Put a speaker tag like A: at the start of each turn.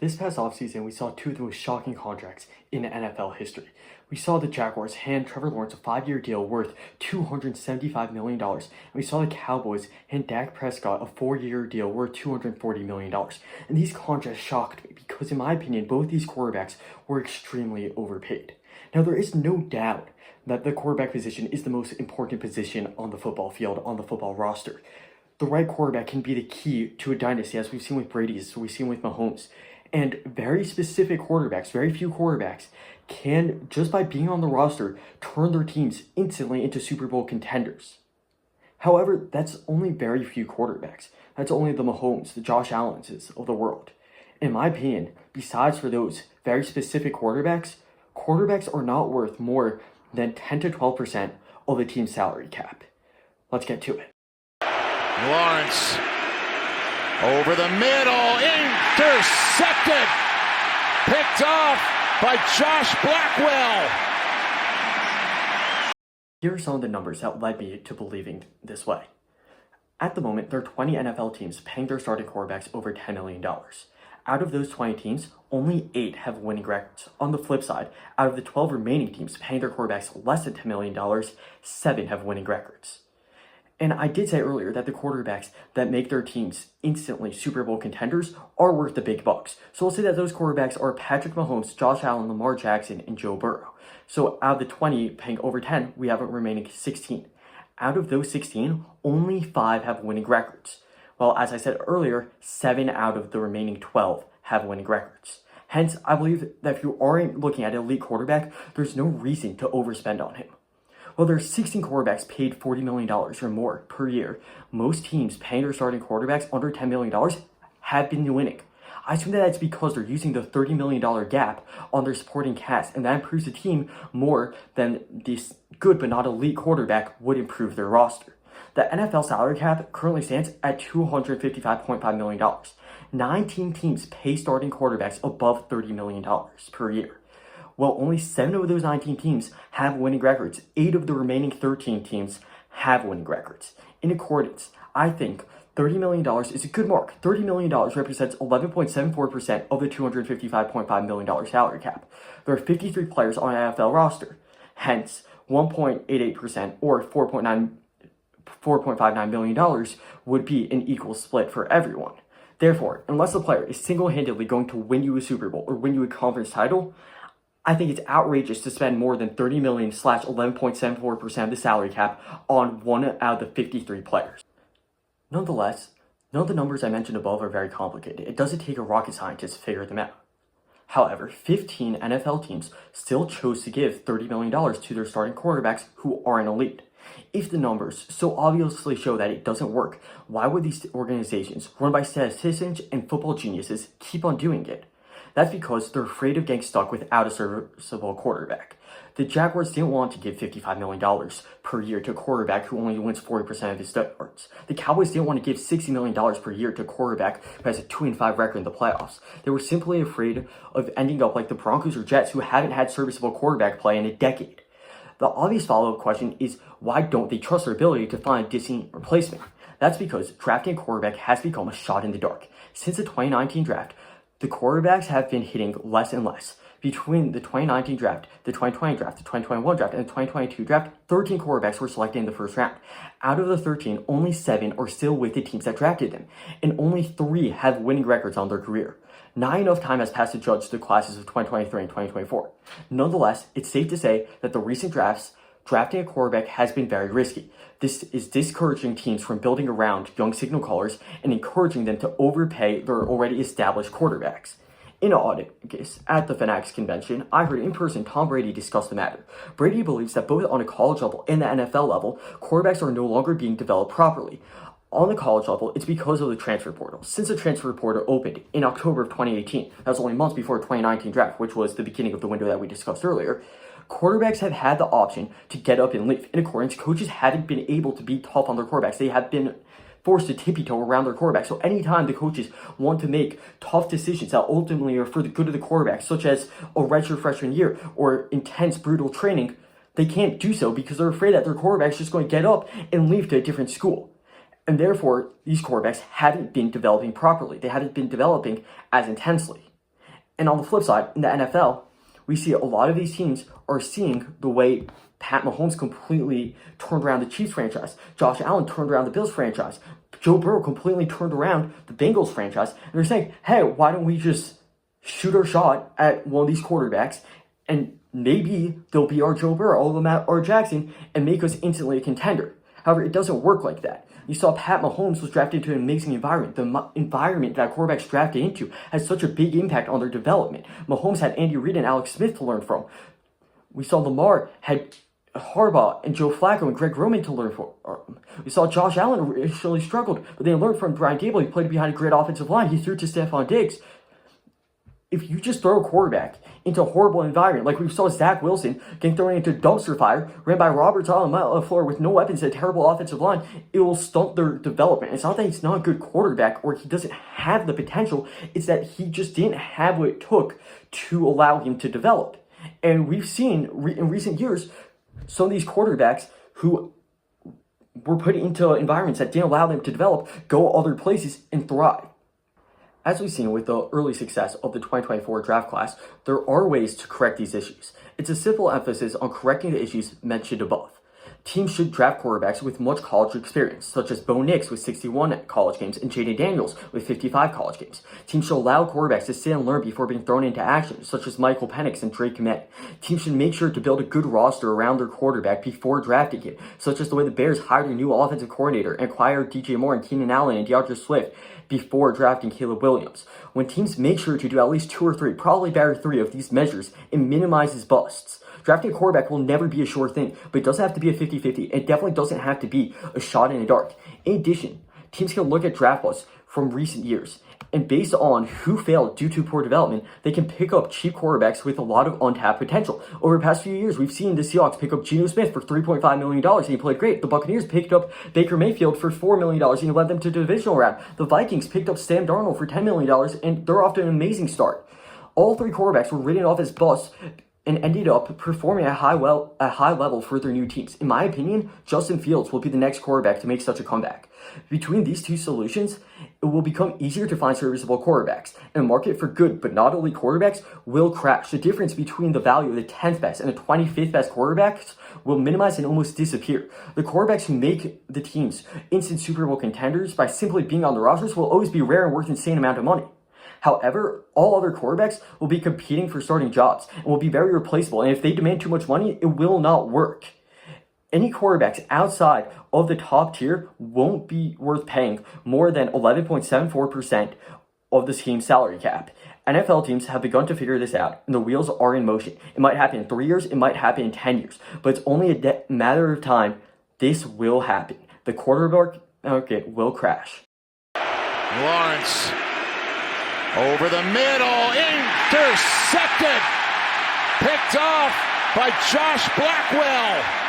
A: This past offseason, we saw two of the most shocking contracts in NFL history. We saw the Jaguars hand Trevor Lawrence a 5-year deal worth $275 million, and we saw the Cowboys hand Dak Prescott a 4-year deal worth $240 million. And these contracts shocked me because, in my opinion, both these quarterbacks were extremely overpaid. Now, there is no doubt that the quarterback position is the most important position on the football field, on the football roster. The right quarterback can be the key to a dynasty, as we've seen with Brady, as we've seen with Mahomes. And very specific quarterbacks, very few quarterbacks, can, just by being on the roster, turn their teams instantly into Super Bowl contenders. However, that's only very few quarterbacks. That's only the Mahomes, the Josh Allens of the world. In my opinion, besides for those very specific quarterbacks are not worth more than 10 to 12% of the team's salary cap. Let's get to it.
B: Lawrence over the middle, intercepted, picked off by Josh Blackwell.
A: Here are some of the numbers that led me to believing this way. At the moment, there are 20 NFL teams paying their starting quarterbacks over $10 million. Out of those 20 teams, only 8 have winning records. On the flip side, out of the 12 remaining teams paying their quarterbacks less than $10 million, 7 have winning records. And I did say earlier that the quarterbacks that make their teams instantly Super Bowl contenders are worth the big bucks. So we'll say that those quarterbacks are Patrick Mahomes, Josh Allen, Lamar Jackson, and Joe Burrow. So out of the 20 paying over 10, we have a remaining 16. Out of those 16, only 5 have winning records. Well, as I said earlier, 7 out of the remaining 12 have winning records. Hence, I believe that if you aren't looking at an elite quarterback, there's no reason to overspend on him. Well, there are 16 quarterbacks paid $40 million or more per year. Most teams paying their starting quarterbacks under $10 million have been winning. I assume that that's because they're using the $30 million gap on their supporting cast, and that improves the team more than this good but not elite quarterback would improve their roster. The NFL salary cap currently stands at $255.5 million. 19 teams pay starting quarterbacks above $30 million per year. Well, only 7 of those 19 teams have winning records. 8 of the remaining 13 teams have winning records. In accordance, I think $30 million is a good mark. $30 million represents 11.74% of the $255.5 million salary cap. There are 53 players on an NFL roster. Hence, 1.88% or $4.59 million would be an equal split for everyone. Therefore, unless the player is single-handedly going to win you a Super Bowl or win you a conference title, I think it's outrageous to spend more than $30 million / 11.74% of the salary cap on one out of the 53 players. Nonetheless, none of the numbers I mentioned above are very complicated. It doesn't take a rocket scientist to figure them out. However, 15 NFL teams still chose to give $30 million to their starting quarterbacks who aren't elite. If the numbers so obviously show that it doesn't work, why would these organizations, run by statisticians and football geniuses, keep on doing it? That's because they're afraid of getting stuck without a serviceable quarterback. The Jaguars didn't want to give $55 million per year to a quarterback who only wins 40% of his starts. The Cowboys didn't want to give $60 million per year to a quarterback who has a 2-5 record in the playoffs. They were simply afraid of ending up like the Broncos or Jets, who haven't had serviceable quarterback play in a decade. The obvious follow-up question is, why don't they trust their ability to find a decent replacement? That's because drafting a quarterback has become a shot in the dark. Since the 2019 draft, the quarterbacks have been hitting less and less. Between the 2019 draft, the 2020 draft, the 2021 draft, and the 2022 draft, 13 quarterbacks were selected in the first round. Out of the 13, only 7 are still with the teams that drafted them, and only 3 have winning records on their career. Not enough time has passed to judge the classes of 2023 and 2024. Nonetheless, it's safe to say that the recent drafts, drafting a quarterback has been very risky. This is discouraging teams from building around young signal callers and encouraging them to overpay their already established quarterbacks. In August, at the Fanatics convention, I heard in person Tom Brady discuss the matter. Brady believes that both on a college level and the NFL level, quarterbacks are no longer being developed properly. On the college level, it's because of the transfer portal. Since the transfer portal opened in October of 2018, that was only months before the 2019 draft, which was the beginning of the window that we discussed earlier, quarterbacks have had the option to get up and leave. In accordance, coaches haven't been able to be tough on their quarterbacks. They have been forced to tippy-toe around their quarterback. So anytime the coaches want to make tough decisions that ultimately are for the good of the quarterback, such as a redshirt freshman year or intense, brutal training, they can't do so because they're afraid that their quarterback's just going to get up and leave to a different school. And therefore, these quarterbacks haven't been developing properly. They haven't been developing as intensely. And on the flip side, in the NFL, we see a lot of these teams are seeing the way Pat Mahomes completely turned around the Chiefs franchise. Josh Allen turned around the Bills franchise. Joe Burrow completely turned around the Bengals franchise. And they're saying, hey, why don't we just shoot our shot at one of these quarterbacks and maybe they'll be our Joe Burrow, or Lamar Jackson, and make us instantly a contender. However, it doesn't work like that. You saw Pat Mahomes was drafted into an amazing environment. The environment that quarterbacks drafted into has such a big impact on their development. Mahomes had Andy Reid and Alex Smith to learn from. We saw Lamar had Harbaugh and Joe Flacco and Greg Roman to learn from. We saw Josh Allen initially struggled, but they learned from Brian Dable. He played behind a great offensive line. He threw to Stephon Diggs. If you just throw a quarterback into a horrible environment, like we saw Zach Wilson getting thrown into dumpster fire, ran by Robert Saleh on the floor with no weapons, a terrible offensive line, it will stunt their development. It's not that he's not a good quarterback or he doesn't have the potential. It's that he just didn't have what it took to allow him to develop. And we've seen in recent years, some of these quarterbacks who were put into environments that didn't allow them to develop go other places and thrive. As we've seen with the early success of the 2024 draft class, there are ways to correct these issues. It's a simple emphasis on correcting the issues mentioned above. Teams should draft quarterbacks with much college experience, such as Bo Nix with 61 college games and Jayden Daniels with 55 college games. Teams should allow quarterbacks to sit and learn before being thrown into action, such as Michael Penix and Drake May. Teams should make sure to build a good roster around their quarterback before drafting him, such as the way the Bears hired a new offensive coordinator and acquired DJ Moore and Keenan Allen and DeAndre Swift before drafting Caleb Williams. When teams make sure to do at least 2 or 3, probably better 3 of these measures, it minimizes busts. Drafting a quarterback will never be a sure thing, but it doesn't have to be a 50-50. It definitely doesn't have to be a shot in the dark. In addition, teams can look at draft busts from recent years, and based on who failed due to poor development, they can pick up cheap quarterbacks with a lot of untapped potential. Over the past few years, we've seen the Seahawks pick up Geno Smith for $3.5 million, and he played great. The Buccaneers picked up Baker Mayfield for $4 million, and he led them to the divisional round. The Vikings picked up Sam Darnold for $10 million, and they're off to an amazing start. All 3 quarterbacks were written off as busts and ended up performing at a high level for their new teams. In my opinion, Justin Fields will be the next quarterback to make such a comeback. Between these 2 solutions, it will become easier to find serviceable quarterbacks, and the market for good but not elite quarterbacks will crash. The difference between the value of the 10th best and the 25th best quarterbacks will minimize and almost disappear. The quarterbacks who make the teams instant Super Bowl contenders by simply being on the rosters will always be rare and worth an insane amount of money. However, all other quarterbacks will be competing for starting jobs and will be very replaceable. And if they demand too much money, it will not work. Any quarterbacks outside of the top tier won't be worth paying more than 11.74% of the team's salary cap. NFL teams have begun to figure this out, and the wheels are in motion. It might happen in 3 years, it might happen in 10 years, but it's only a matter of time. This will happen. The quarterback market will crash.
B: Lawrence. Over the middle, intercepted, picked off by Josh Blackwell.